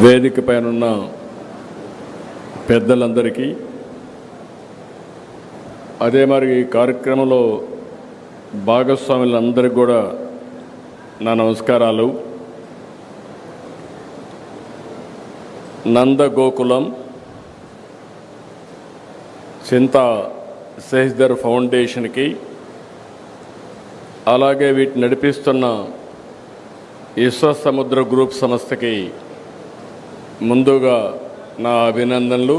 వేదిక పైన పెద్దలందరికీ, అదే మరి ఈ కార్యక్రమంలో భాగస్వాములందరికీ కూడా నా నమస్కారాలు. నందగోకులం చింతా శశిధర్ ఫౌండేషన్కి, అలాగే వీటిని నడిపిస్తున్న విశ్వసముద్ర గ్రూప్ సంస్థకి ముందుగా నా అభినందనలు.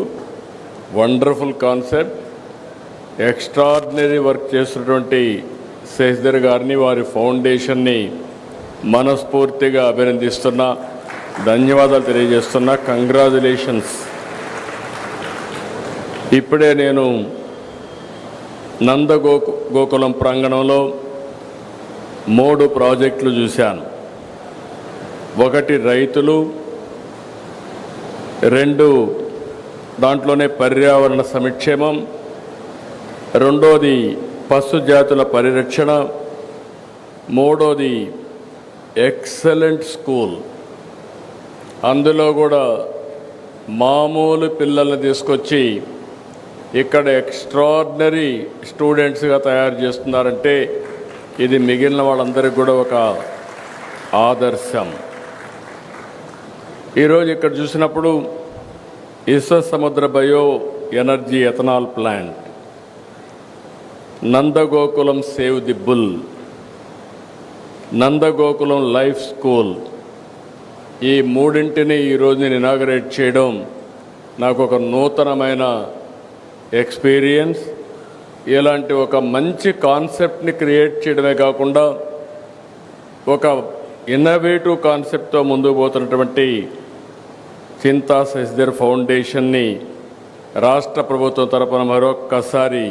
వండర్ఫుల్ కాన్సెప్ట్, ఎక్స్ట్రాడినరీ వర్క్ చేస్తున్నటువంటి శశిధర్ గారిని, వారి ఫౌండేషన్ని మనస్ఫూర్తిగా అభినందిస్తున్నా, ధన్యవాదాలు తెలియజేస్తున్నా. కంగ్రాచులేషన్స్. ఇప్పుడే నేను నందగోకులం ప్రాంగణంలో 3 ప్రాజెక్టులు చూశాను. ఒకటి రైతులు, 2 దాంట్లోనే పర్యావరణ సంక్షేమం, 2వది పశు జాతుల పరిరక్షణ, 3వది ఎక్సలెంట్ స్కూల్. అందులో కూడా మామూలు పిల్లల్ని తీసుకొచ్చి ఇక్కడ ఎక్స్ట్రాడినరీ స్టూడెంట్స్గా తయారు చేస్తున్నారంటే ఇది మిగిలిన వాళ్ళందరికీ కూడా ఒక ఆదర్శం. ఈరోజు ఇక్కడ చూసినప్పుడు Vishwasamudra bio energy ethanol plant, Nandagokulam save the bull, Nandagokulam life school, ఈ 3ంటిని ఈరోజు నేను ఇనాగరేట్ చేయడం నాకు ఒక నూతనమైన ఎక్స్పీరియన్స్. ఇలాంటి ఒక మంచి కాన్సెప్ట్ని క్రియేట్ చేయడమే కాకుండా ఒక ఇన్నోవేటివ్ కాన్సెప్ట్తో ముందుకు పోతున్నటువంటి చింతా శశిధర్ ఫౌండేషన్ని రాష్ట్ర ప్రభుత్వం తరపున మరొక్కసారి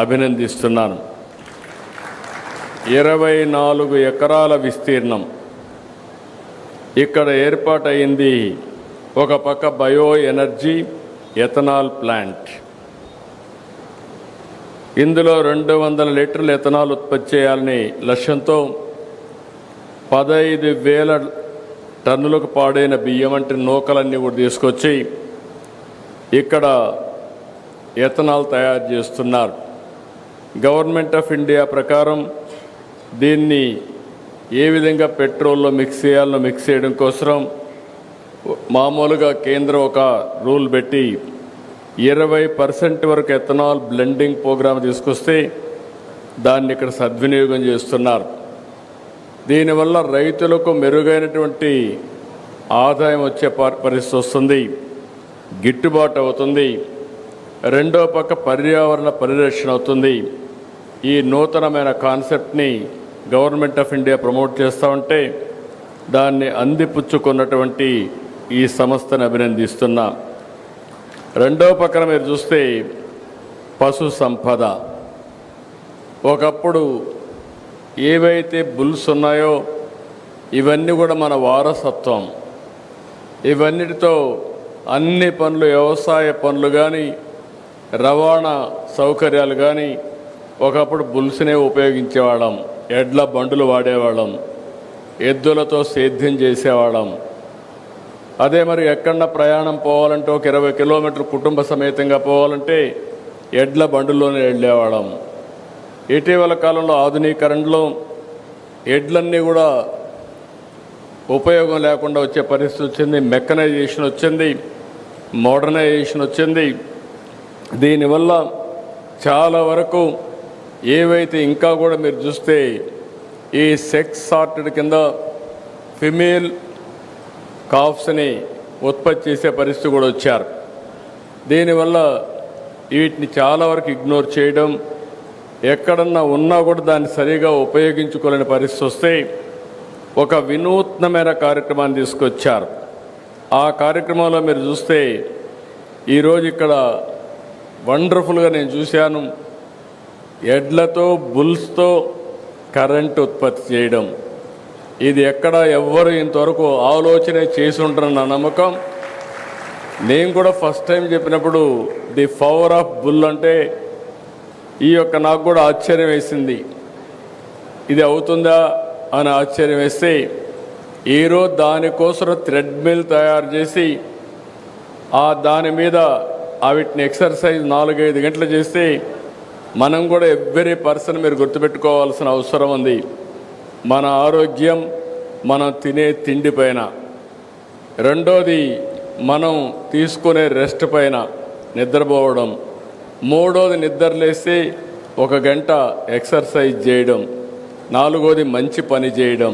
అభినందిస్తున్నాను. 24 ఎకరాల విస్తీర్ణం ఇక్కడ ఏర్పాటైంది. ఒక పక్క బయో ఎనర్జీ ఎథనాల్ ప్లాంట్, ఇందులో 200 లీటర్ల ఎథనాల్ ఉత్పత్తి చేయాలని లక్ష్యంతో 15,000 టన్నులకు పాడైన బియ్యం వంటి నూకలన్నీ కూడా తీసుకొచ్చి ఇక్కడ ఎథనాల్ తయారు చేస్తున్నారు. గవర్నమెంట్ ఆఫ్ ఇండియా ప్రకారం దీన్ని ఏ విధంగా పెట్రోల్లో మిక్స్ చేయాలో మిక్స్ చేయడం కోసం మామూలుగా కేంద్రం ఒక రూల్ పెట్టి 20% వరకు ఎథనాల్ బ్లెండింగ్ ప్రోగ్రాం తీసుకొస్తే దాన్ని ఇక్కడ సద్వినియోగం చేస్తున్నారు. దీనివల్ల రైతులకు మెరుగైనటువంటి ఆదాయం వచ్చే పరిస్థితి వస్తుంది, గిట్టుబాటు అవుతుంది. రెండో పక్క పర్యావరణ పరిరక్షణ అవుతుంది. ఈ నూతనమైన కాన్సెప్ట్ని గవర్నమెంట్ ఆఫ్ ఇండియా ప్రమోట్ చేస్తూ ఉంటే దాన్ని అందిపుచ్చుకున్నటువంటి ఈ సంస్థను అభినందిస్తున్నా. రెండో పక్కన మీరు చూస్తే పశు సంపద. ఒకప్పుడు ఏవైతే బుల్స్ ఉన్నాయో ఇవన్నీ కూడా మన వారసత్వం. ఇవన్నిటితో అన్ని పనులు, వ్యవసాయ పనులు కానీ, రవాణా సౌకర్యాలు కానీ, ఒకప్పుడు బుల్స్నే ఉపయోగించేవాళ్ళం. ఎడ్ల బండులు వాడేవాళ్ళం, ఎద్దులతో సేద్యం చేసేవాళ్ళం. అదే మరి ఎక్కడన్నా ప్రయాణం పోవాలంటే ఒక 20 కిలోమీటర్లు కుటుంబ సమేతంగా పోవాలంటే ఎడ్ల బండులోనే వెళ్ళేవాళ్ళం. ఇటీవల కాలంలో ఆధునీకరణలో ఎడ్లన్నీ కూడా ఉపయోగం లేకుండా వచ్చే పరిస్థితి వచ్చింది. మెకనైజేషన్ వచ్చింది, మోడర్నైజేషన్ వచ్చింది. దీనివల్ల చాలా వరకు ఏవైతే ఇంకా కూడా మీరు చూస్తే ఈ సెక్స్ సార్టెడ్ కింద ఫిమేల్ కాఫ్స్ని ఉత్పత్తి చేసే పరిస్థితి కూడా వచ్చారు. దీనివల్ల వీటిని చాలా వరకు ఇగ్నోర్ చేయడం, ఎక్కడన్నా ఉన్నా కూడా దాన్ని సరిగా ఉపయోగించుకోలేని పరిస్థితి వస్తే ఒక వినూత్నమైన కార్యక్రమాన్ని తీసుకొచ్చారు. ఆ కార్యక్రమంలో మీరు చూస్తే ఈరోజు ఇక్కడ వండర్ఫుల్గా నేను చూశాను. ఎడ్లతో, బుల్స్తో కరెంట్ ఉత్పత్తి చేయడం, ఇది ఎక్కడ ఎవ్వరు ఇంతవరకు ఆలోచన చేసి ఉంటారన్న నమ్మకం. నేను కూడా ఫస్ట్ టైం చెప్పినప్పుడు ది పవర్ ఆఫ్ బుల్ అంటే నాకు కూడా ఆశ్చర్యం వేసింది. ఇది అవుతుందా అని ఆశ్చర్యం వేస్తే ఈరోజు దానికోసం థ్రెడ్మిల్ తయారు చేసి దాని మీద వీటిని ఎక్సర్సైజ్ 4-5 గంటలు చేస్తే మనం కూడా ఎవ్రీ పర్సన్ మీరు గుర్తుపెట్టుకోవాల్సిన అవసరం ఉంది. మన ఆరోగ్యం మనం తినే తిండి పైన, రెండోది మనం తీసుకునే రెస్ట్ పైన, నిద్రపోవడం, మూడోది నిద్రలేస్తే 1 గంట ఎక్సర్సైజ్ చేయడం, నాలుగోది మంచి పని చేయడం.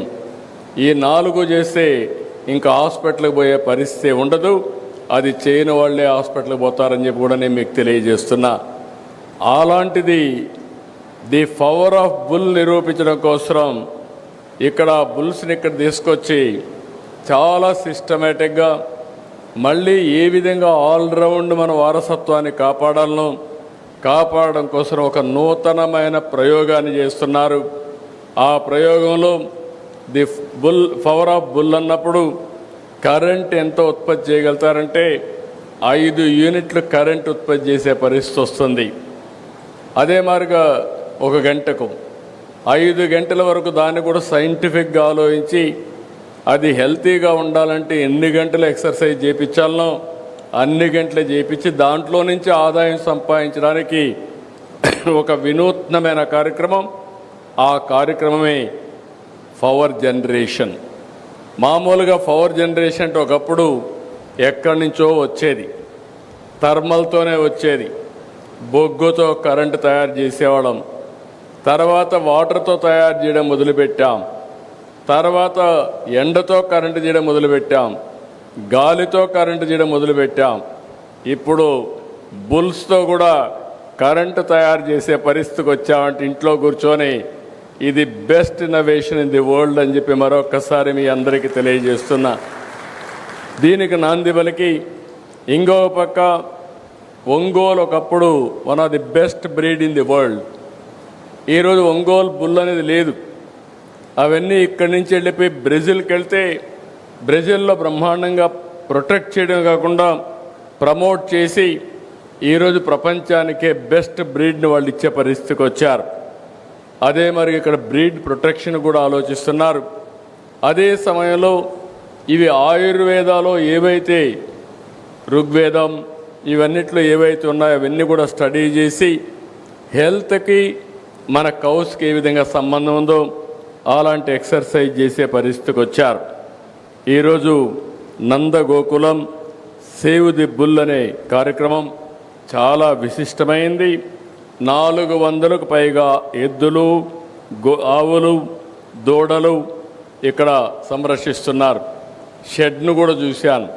ఈ 4 చేస్తే ఇంకా హాస్పిటల్కి పోయే పరిస్థితి ఉండదు. అది చేయని వాళ్ళే హాస్పిటల్కి పోతారని చెప్పి కూడా నేను మీకు తెలియజేస్తున్నా. అలాంటిది ది పవర్ ఆఫ్ బుల్ నిరూపించడం కోసం ఇక్కడ బుల్స్ని ఇక్కడ తీసుకొచ్చి చాలా సిస్టమేటిక్గా మళ్ళీ ఏ విధంగా ఆల్రౌండ్ మన వారసత్వాన్ని కాపాడడం కోసం ఒక నూతనమైన ప్రయోగాన్ని చేస్తున్నారు. ఆ ప్రయోగంలో ది పవర్ ఆఫ్ బుల్ అన్నప్పుడు కరెంట్ ఎంత ఉత్పత్తి చేయగలుగుతారంటే 5 యూనిట్లు కరెంట్ ఉత్పత్తి చేసే పరిస్థితి వస్తుంది. అదే మాదిరిగా 1 గంటకు 5 గంటల వరకు దాన్ని కూడా సైంటిఫిక్గా ఆలోచించి అది హెల్తీగా ఉండాలంటే ఎన్ని గంటలు ఎక్సర్సైజ్ చేయించాలనో అన్ని గంటలు చేయించి దాంట్లో నుంచి ఆదాయం సంపాదించడానికి ఒక వినూత్నమైన కార్యక్రమం. ఆ కార్యక్రమమే పవర్ జనరేషన్. మామూలుగా పవర్ జనరేషన్ అంటే ఒకప్పుడు ఎక్కడి నుంచో వచ్చేది, థర్మల్తోనే వచ్చేది, బొగ్గుతో కరెంటు తయారు చేసేవాళ్ళం. తర్వాత వాటర్తో తయారు చేయడం మొదలుపెట్టాం. తర్వాత ఎండతో కరెంటు చేయడం మొదలుపెట్టాం, గాలితో కరెంటు చేయడం మొదలుపెట్టాం. ఇప్పుడు బుల్స్తో కూడా కరెంటు తయారు చేసే పరిస్థితికి వచ్చామంటే ఇంట్లో కూర్చొని ఇది best innovation in the world అని చెప్పి మరొకసారి మీ అందరికీ తెలియజేస్తున్నా. దీనికి నాంది పలికి ఇంకో పక్క ఒంగోలు ఒకప్పుడు one of the best breed in the world. ఈరోజు ఒంగోలు బుల్ అనేది లేదు. అవన్నీ ఇక్కడి నుంచి వెళ్ళిపోయి బ్రెజిల్కి వెళ్తే బ్రెజిల్లో బ్రహ్మాండంగా ప్రొటెక్ట్ చేయడం కాకుండా ప్రమోట్ చేసి ఈరోజు ప్రపంచానికే బెస్ట్ బ్రీడ్ని వాళ్ళు ఇచ్చే పరిస్థితికి వచ్చారు. అదే మరి ఇక్కడ బ్రీడ్ ప్రొటెక్షన్ కూడా ఆలోచిస్తున్నారు. అదే సమయంలో ఇవి ఆయుర్వేదాలో ఏవైతే ఋగ్వేదం ఇవన్నిట్లో ఏవైతే ఉన్నాయో అవన్నీ కూడా స్టడీ చేసి హెల్త్కి మన కౌస్కి ఏ విధంగా సంబంధం ఉందో అలాంటి ఎక్సర్సైజ్ చేసే పరిస్థితికి వచ్చారు. ఈరోజు నందగోకులం సేవ్ ది బుల్ అనే కార్యక్రమం చాలా విశిష్టమైంది. 400కు పైగా ఎద్దులు, ఆవులు, దూడలు ఇక్కడ సంరక్షిస్తున్నారు. షెడ్ను కూడా చూశాను.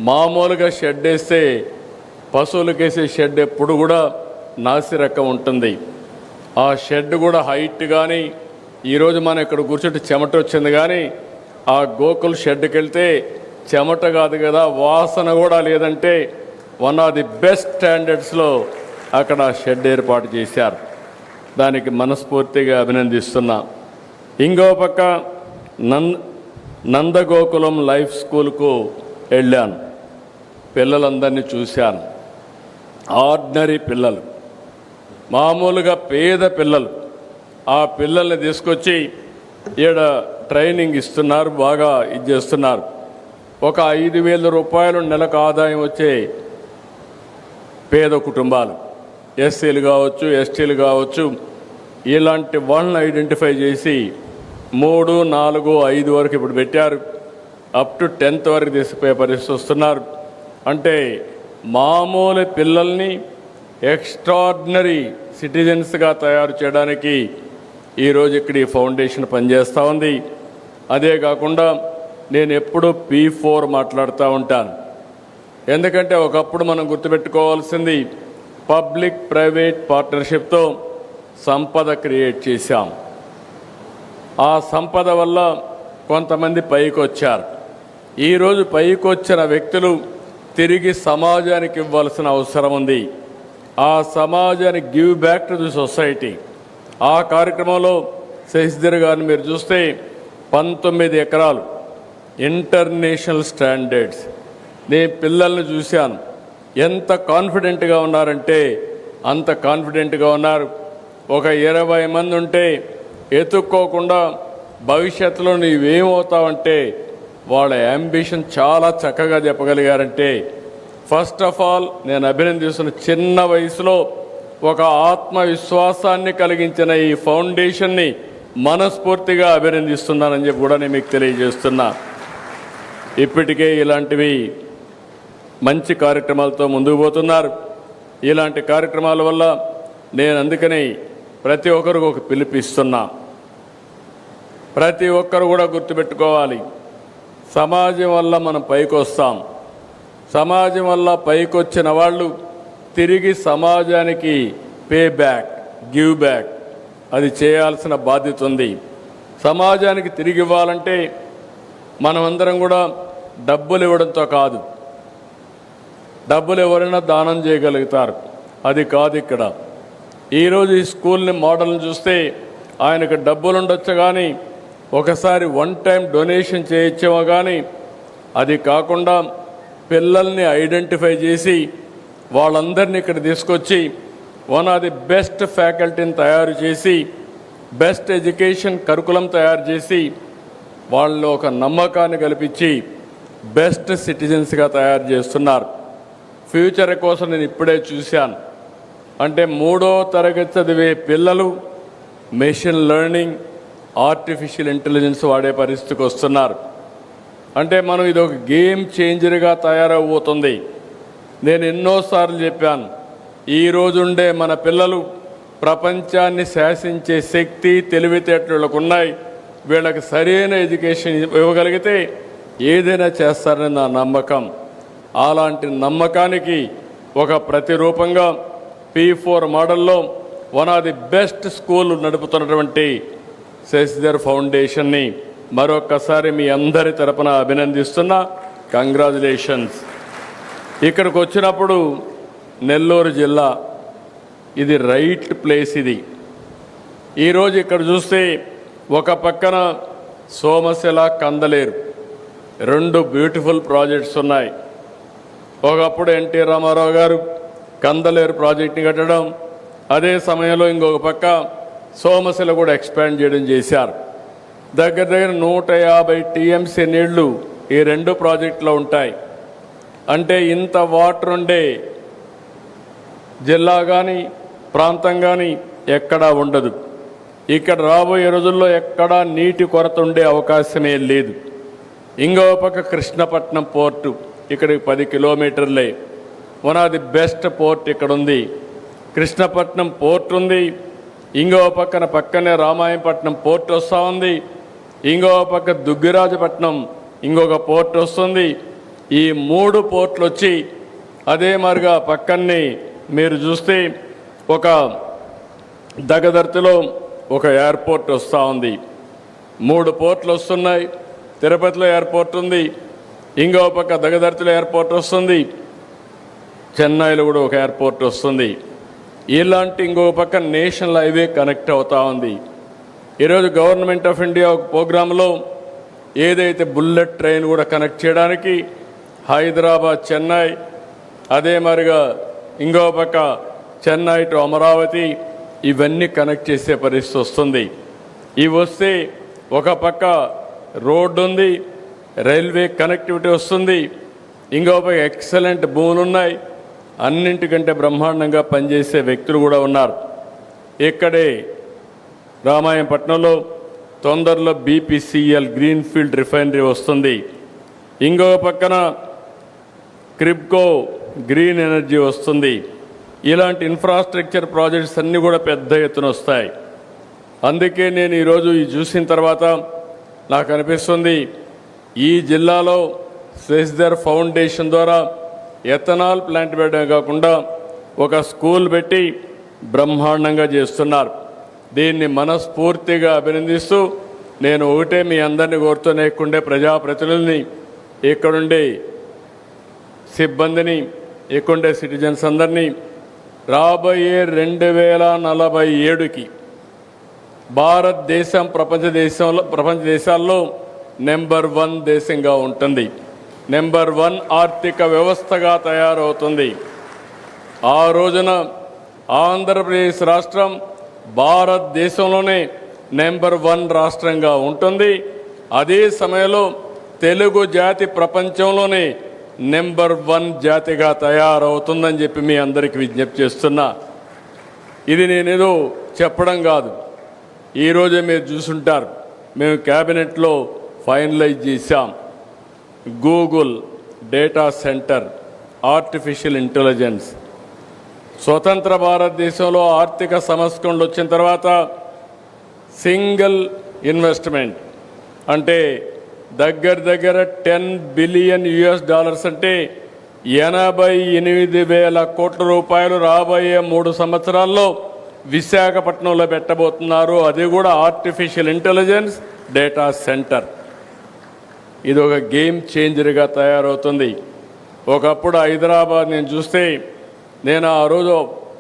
మామూలుగా షెడ్ వేస్తే పశువులకేసే షెడ్ ఎప్పుడు కూడా నాసిరకం ఉంటుంది. ఆ షెడ్ కూడా హైట్ కానీ ఈరోజు మనం ఇక్కడ కూర్చుంటే చెమట వచ్చింది, కానీ ఆ గోకుల్ షెడ్కి వెళ్తే చెమట కాదు కదా, వాసన కూడా లేదంటే వన్ ఆఫ్ ది బెస్ట్ స్టాండర్డ్స్లో అక్కడ షెడ్ ఏర్పాటు చేశారు. దానికి మనస్ఫూర్తిగా అభినందిస్తున్నా. ఇంకో పక్క నందగోకులం లైఫ్ స్కూల్కు వెళ్ళాను. పిల్లలందరినీ చూశాను. ఆర్డినరీ పిల్లలు, మామూలుగా పేద పిల్లలు. ఆ పిల్లల్ని తీసుకొచ్చి ఈడ ట్రైనింగ్ ఇస్తున్నారు, బాగా ఇది చేస్తున్నారు. ఒక 5,000 రూపాయలు నెలకు ఆదాయం వచ్చే పేద కుటుంబాలు, ఎస్సీలు కావచ్చు, ఎస్టీలు కావచ్చు, ఇలాంటి వాళ్ళని ఐడెంటిఫై చేసి 3, 4, 5 వరకు ఇప్పుడు పెట్టారు. అప్ టు 10th వరకు తీసుకుపోయే పరిస్థితి వస్తున్నారు. అంటే మామూలు పిల్లల్ని ఎక్స్ట్రాడినరీ సిటిజన్స్గా తయారు చేయడానికి ఈరోజు ఇక్కడ ఈ ఫౌండేషన్ పనిచేస్తూ ఉంది. అదే కాకుండా నేను ఎప్పుడూ P4 మాట్లాడుతూ ఉంటాను. ఎందుకంటే ఒకప్పుడు మనం గుర్తుపెట్టుకోవాల్సింది పబ్లిక్ ప్రైవేట్ పార్ట్నర్షిప్తో సంపద క్రియేట్ చేశాం. ఆ సంపద వల్ల కొంతమంది పైకి వచ్చారు. ఈరోజు పైకి వచ్చిన వ్యక్తులు తిరిగి సమాజానికి ఇవ్వాల్సిన అవసరం ఉంది. ఆ సమాజానికి give back to the society. ఆ కార్యక్రమంలో శశిధర్ గారిని మీరు చూస్తే 19 ఎకరాలు ఇంటర్నేషనల్ స్టాండర్డ్స్. నేను పిల్లల్ని చూశాను, ఎంత కాన్ఫిడెంట్గా ఉన్నారంటే అంత కాన్ఫిడెంట్గా ఉన్నారు. ఒక 20 మంది ఉంటే ఎత్తుక్కోకుండా భవిష్యత్తులో నీవేమవుతావంటే వాళ్ళ యాంబిషన్ చాలా చక్కగా చెప్పగలిగారంటే ఫస్ట్ ఆఫ్ ఆల్ నేను అభినందిస్తున్న చిన్న వయసులో ఒక ఆత్మవిశ్వాసాన్ని కలిగించిన ఈ ఫౌండేషన్ని మనస్ఫూర్తిగా అభినందిస్తున్నానని చెప్పి కూడా నేను మీకు తెలియజేస్తున్నా. ఇప్పటికే ఇలాంటివి మంచి కార్యక్రమాలతో ముందుకు పోతున్నారు. ఇలాంటి కార్యక్రమాల వల్ల నేను అందుకని ప్రతి ఒక్కరికి ఒక పిలుపిస్తున్నా. ప్రతి ఒక్కరు కూడా గుర్తుపెట్టుకోవాలి, సమాజం వల్ల మనం పైకి వస్తాం. సమాజం వల్ల పైకి వచ్చిన వాళ్ళు తిరిగి సమాజానికి పే బ్యాక్, గివ్ బ్యాక్ అది చేయాల్సిన బాధ్యత ఉంది. సమాజానికి తిరిగి ఇవ్వాలంటే మనమందరం కూడా డబ్బులు ఇవ్వడంతో కాదు. డబ్బులు ఎవరైనా దానం చేయగలుగుతారు, అది కాదు ఇక్కడ. ఈరోజు ఈ స్కూల్ని మోడల్ని చూస్తే ఆయనకు డబ్బులు ఉండొచ్చు, కానీ ఒకసారి వన్ టైం డొనేషన్ చేయొచ్చేమో, కానీ అది కాకుండా పిల్లల్ని ఐడెంటిఫై చేసి వాళ్ళందరినీ ఇక్కడ తీసుకొచ్చి వన్ ఆఫ్ ది బెస్ట్ ఫ్యాకల్టీని తయారు చేసి బెస్ట్ ఎడ్యుకేషన్ కరికులం తయారు చేసి వాళ్ళు ఒక నమ్మకాన్ని కల్పించి బెస్ట్ సిటిజన్స్గా తయారు చేస్తున్నారు. ఫ్యూచర్ కోసం నేను ఇప్పుడే చూశాను. అంటే 3వ తరగతి చదివే పిల్లలు మెషిన్ లెర్నింగ్, ఆర్టిఫిషియల్ ఇంటెలిజెన్స్ వాడే పరిస్థితికి వస్తున్నారు. అంటే మనం ఇది ఒక గేమ్ చేంజర్గా తయారవబోతుంది. నేను ఎన్నోసార్లు చెప్పాను, ఈరోజుండే మన పిల్లలు ప్రపంచాన్ని శాసించే శక్తి, తెలివితేటలకు ఉన్నాయి. వీళ్ళకి సరైన ఎడ్యుకేషన్ ఇవ్వగలిగితే ఏదైనా చేస్తారని నా నమ్మకం. అలాంటి నమ్మకానికి ఒక ప్రతిరూపంగా P4 మోడల్లో one of the best school నడుపుతున్నటువంటి శశిధర్ ఫౌండేషన్ని మరొక్కసారి మీ అందరి తరపున అభినందిస్తున్నా. కంగ్రాచులేషన్స్. ఇక్కడికి వచ్చినప్పుడు నెల్లూరు జిల్లా ఇది రైట్ ప్లేస్. ఇది ఈరోజు ఇక్కడ చూస్తే ఒక పక్కన సోమశిల, కందలేరు 2 బ్యూటిఫుల్ ప్రాజెక్ట్స్ ఉన్నాయి. ఒకప్పుడు ఎన్టీ రామారావు గారు కందలేరు ప్రాజెక్ట్ని కట్టడం, అదే సమయంలో ఇంకొక పక్క సోమశిల కూడా ఎక్స్పాండ్ చేయడం చేశారు. దగ్గర దగ్గర 150 TMC నీళ్లు ఈ 2 ప్రాజెక్టులో ఉంటాయి. అంటే ఇంత వాటర్ ఉండే జిల్లా కానీ ప్రాంతం కానీ ఎక్కడా ఉండదు. ఇక్కడ రాబోయే రోజుల్లో ఎక్కడా నీటి కొరత ఉండే అవకాశమే లేదు. ఇంకో పక్క కృష్ణపట్నం పోర్టు ఇక్కడికి 10 కిలోమీటర్లే. One of the best port ఇక్కడ ఉంది. కృష్ణపట్నం పోర్ట్ ఉంది. ఇంకో పక్కనే రామాయంపట్నం పోర్ట్ వస్తూ ఉంది. ఇంకో పక్క దుగ్గిరాజపట్నం ఇంకొక పోర్ట్ వస్తుంది. ఈ 3 పోర్ట్లు వచ్చి అదే మరిగా పక్కనే మీరు చూస్తే ఒక దగదర్తిలో ఒక ఎయిర్పోర్ట్ వస్తూ ఉంది. 3 పోర్ట్లు వస్తున్నాయి. తిరుపతిలో ఎయిర్పోర్ట్ ఉంది. ఇంకో పక్క దగదర్తిలో ఎయిర్పోర్ట్ వస్తుంది. చెన్నైలో కూడా ఒక ఎయిర్పోర్ట్ వస్తుంది. ఇలాంటి ఇంకో పక్క నేషనల్ హైవే కనెక్ట్ అవుతూ ఉంది. ఈరోజు గవర్నమెంట్ ఆఫ్ ఇండియా ఒక ప్రోగ్రాంలో ఏదైతే బుల్లెట్ ట్రైన్ కూడా కనెక్ట్ చేయడానికి హైదరాబాద్, చెన్నై, అదే మరిగా ఇంకో పక్క చెన్నై టు అమరావతి ఇవన్నీ కనెక్ట్ చేసే పరిస్థితి వస్తుంది. ఇవి వస్తే ఒక పక్క రోడ్డు ఉంది, రైల్వే కనెక్టివిటీ వస్తుంది. ఇంకో పక్క ఎక్సలెంట్ భూములు ఉన్నాయి. అన్నింటికంటే బ్రహ్మాండంగా పనిచేసే వ్యక్తులు కూడా ఉన్నారు. ఇక్కడే రామాయంపట్నంలో తొందరలో BPCL గ్రీన్ఫీల్డ్ రిఫైనరీ వస్తుంది. ఇంకో పక్కన క్రిబ్కో గ్రీన్ ఎనర్జీ వస్తుంది. ఇలాంటి ఇన్ఫ్రాస్ట్రక్చర్ ప్రాజెక్ట్స్ అన్నీ కూడా పెద్ద ఎత్తున వస్తాయి. అందుకే నేను ఈరోజు ఈ చూసిన తర్వాత నాకు అనిపిస్తుంది, ఈ జిల్లాలో శశిధర్ ఫౌండేషన్ ద్వారా ఎథనాల్ ప్లాంట్ పెట్టడమే కాకుండా ఒక స్కూల్ పెట్టి బ్రహ్మాండంగా చేస్తున్నారు. దీన్ని మనస్ఫూర్తిగా అభినందిస్తూ నేను ఒకటే మీ అందరినీ కోరుతూనే ఇక్కడుండే ప్రజాప్రతినిధుల్ని, ఇక్కడుండే సిబ్బందిని, ఇక్కడుండే సిటిజన్స్ అందరినీ రాబోయే 2047కి భారతదేశం ప్రపంచ దేశాల్లో నెంబర్ 1 దేశంగా ఉంటుంది. నెంబర్ 1 ఆర్థిక వ్యవస్థగా తయారవుతుంది. ఆ రోజున ఆంధ్రప్రదేశ్ రాష్ట్రం భారతదేశంలోనే నెంబర్ 1 రాష్ట్రంగా ఉంటుంది. అదే సమయంలో తెలుగు జాతి ప్రపంచంలోనే నెంబర్ 1 జాతిగా తయారవుతుందని చెప్పి మీ అందరికీ విజ్ఞప్తి చేస్తున్నా. ఇది నేనేదో చెప్పడం కాదు. ఈరోజే మీరు చూసుంటారు, మేము క్యాబినెట్లో ఫైనలైజ్ చేశాం. Google data centre, artificial intelligence. స్వతంత్ర భారతదేశంలో ఆర్థిక సంస్కరణలు వచ్చిన తర్వాత సింగిల్ ఇన్వెస్ట్మెంట్ అంటే దగ్గర 10 బిలియన్ US అంటే 88,000 కోట్ల రూపాయలు రాబోయే 3 సంవత్సరాల్లో విశాఖపట్నంలో పెట్టబోతున్నారు. అది కూడా ఆర్టిఫిషియల్ ఇంటెలిజెన్స్ డేటా సెంటర్. ఇది ఒక గేమ్ చేంజర్గా తయారవుతుంది. ఒకప్పుడు హైదరాబాద్ నేను చూస్తే, నేను ఆ రోజు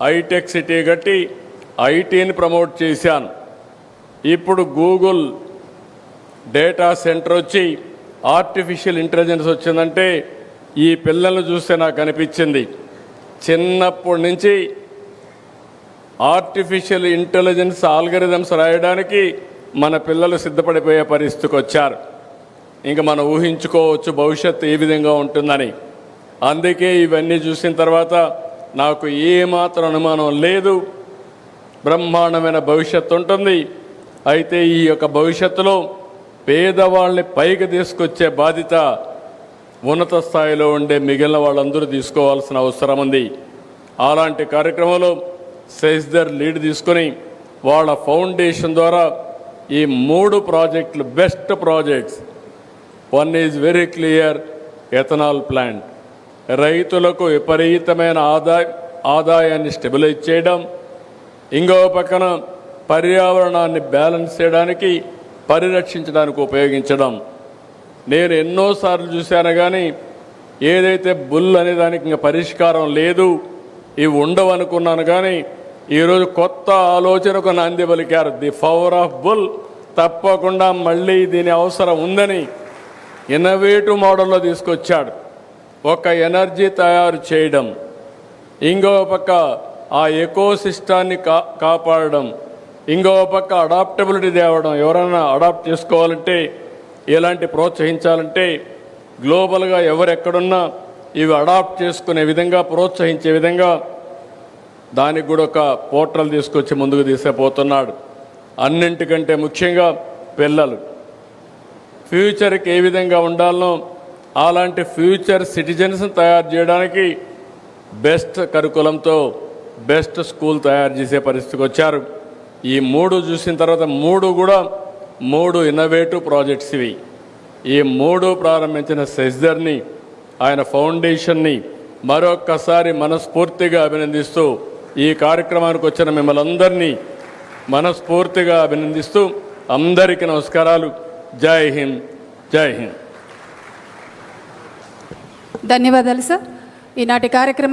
హైటెక్ సిటీ కట్టి ఐటీని ప్రమోట్ చేశాను. ఇప్పుడు గూగుల్ డేటా సెంటర్ వచ్చి ఆర్టిఫిషియల్ ఇంటెలిజెన్స్ వచ్చిందంటే ఈ పిల్లలను చూస్తే నాకు అనిపించింది, చిన్నప్పటి నుంచి ఆర్టిఫిషియల్ ఇంటెలిజెన్స్ ఆల్గరిథమ్స్ రాయడానికి మన పిల్లలు సిద్ధపడిపోయే పరిస్థితికి వచ్చారు. ఇంకా మనం ఊహించుకోవచ్చు భవిష్యత్తు ఏ విధంగా ఉంటుందని. అందుకే ఇవన్నీ చూసిన తర్వాత నాకు ఏమాత్రం అనుమానం లేదు, బ్రహ్మాండమైన భవిష్యత్తు ఉంటుంది. అయితే ఈ యొక్క భవిష్యత్తులో పేదవాళ్ళని పైకి తీసుకొచ్చే బాధ్యత ఉన్నత స్థాయిలో ఉండే మిగిలిన వాళ్ళందరూ తీసుకోవాల్సిన అవసరం ఉంది. అలాంటి కార్యక్రమంలో సెస్దర్ లీడ్ తీసుకొని వాళ్ళ ఫౌండేషన్ ద్వారా ఈ 3 ప్రాజెక్టులు best projects. 1 is very clear, ethanol plant. రైతులకు విపరీతమైన ఆదాయాన్ని స్టెబిలైజ్ చేయడం, ఇంకో పక్కన పర్యావరణాన్ని బ్యాలెన్స్ చేయడానికి, పరిరక్షించడానికి ఉపయోగించడం. నేను ఎన్నోసార్లు చూశాను కానీ ఏదైతే బుల్ అనే దానికి ఇంకా పరిష్కారం లేదు, ఇవి ఉండవు అనుకున్నాను. కానీ ఈరోజు కొత్త ఆలోచనకు నాంది పలికారు. The power of bull. తప్పకుండా మళ్ళీ దీని అవసరం ఉందని ఇన్నోవేటివ్ మోడల్లో తీసుకొచ్చాడు. ఒక ఎనర్జీ తయారు చేయడం, ఇంకో పక్క ఆ ఎకోసిస్టాన్ని కాపాడడం, ఇంకో పక్క అడాప్టబిలిటీ తేవడం. ఎవరైనా అడాప్ట్ చేసుకోవాలంటే, ఇలాంటి ప్రోత్సహించాలంటే గ్లోబల్గా ఎవరెక్కడున్నా ఇవి అడాప్ట్ చేసుకునే విధంగా, ప్రోత్సహించే విధంగా దానికి కూడా ఒక పోర్టల్ తీసుకొచ్చి ముందుకు తీసుకుపోతున్నాడు. అన్నింటికంటే ముఖ్యంగా పిల్లలు ఫ్యూచర్కి ఏ విధంగా ఉండాలనో అలాంటి ఫ్యూచర్ సిటిజన్స్ని తయారు చేయడానికి బెస్ట్ కరికులంతో బెస్ట్ స్కూల్ తయారు చేసే పరిస్థితికి వచ్చారు. ఈ 3 చూసిన తర్వాత 3 కూడా 3 ఇన్నోవేటివ్ ప్రాజెక్ట్స్ ఇవి. ఈ 3 ప్రారంభించిన సెస్దర్ని, ఆయన ఫౌండేషన్ని మరొక్కసారి మనస్ఫూర్తిగా అభినందిస్తూ, ఈ కార్యక్రమానికి వచ్చిన మిమ్మల్ని అందరినీ మనస్ఫూర్తిగా అభినందిస్తూ అందరికీ నమస్కారాలు. జై హింద్, జై హింద్. ధన్యవాదాలు సార్. ఈనాటి కార్యక్రమం